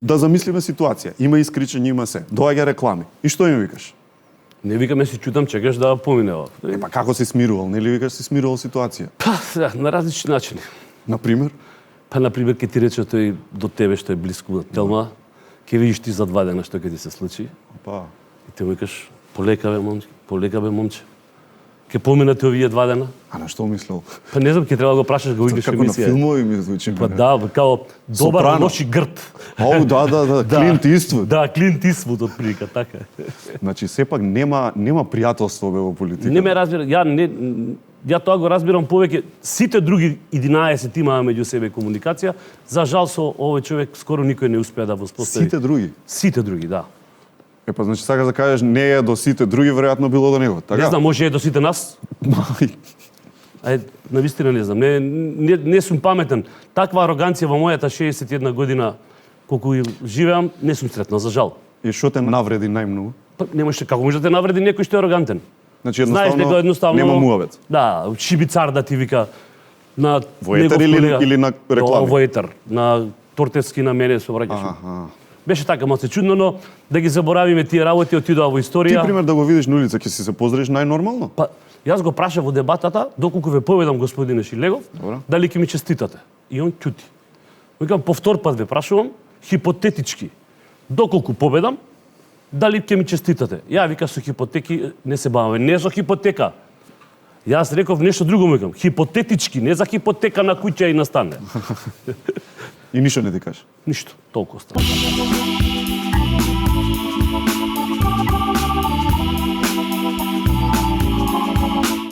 Да замислиме ситуација. Има искричење, има се. Доаѓа реклами. И што им викаш? Не викаме си чутам, чекаш да помине ова. Па како си смирувал? Нели викаш си смирувал ситуација? Па, на различни начини. Например? Па, например, ке ти рече тој до тебе што е близко до Телма, ке видиш ти за 2 дена што ќе ти се случи. Па. И ти му викаш, полека бе момче. Ке поминате овие 2 дена. А на што мислел? Па не знам, ке треба да го прашаш, го видиш Како на емисија. филмови ми звучи. Па да, као добар Сопрано. лоши грд. О, да, Клинт Иствуд. Да, Клинт Иствуд од прилика, така. Значи сепак нема пријателство бе во политика. Не ме разбира, ја тоа го разбирам повеќе. Сите други 11 имаа меѓу себе комуникација. За жал со овој човек скоро никој не успеа да воспостави. Сите други. Сите други, да. Па значи сакаш да кажеш не е до сите други, веројатно било до него, така? Не знам, може е до сите нас. Навистина не знам. Не сум паметен. Таква ароганција во мојата 61 година колку живеам, не сум сретнал, за жал. И што те навреди најмногу? Па не може, како може да те навреди некој што е арогантен? Значи Знаеш дека едноставно нема муавет. Да, шибицар да ти вика на Во етер или на реклами? Во етер, на Тортевски на мене се враќаш. Беше така малце чудно, но да ги заборавиме тие работи, отидоа во историја. Ти пример да го видиш на улица, ќе си се поздравиш најнормално? Па јас го прашав во дебатата, доколку ве поведам господине Шилегов, дали ќе ми честитате. И он ќути. Викам, по втор пат ве прашувам, хипотетички, доколку победам, дали ќе ми честитате. Ја вика со хипотеки не се баваме, не со хипотека. Јас реков нешто друго му викам, хипотетички, не за хипотека на куќа и на стан. И ништо не ти кажеш? Ништо, толку остана.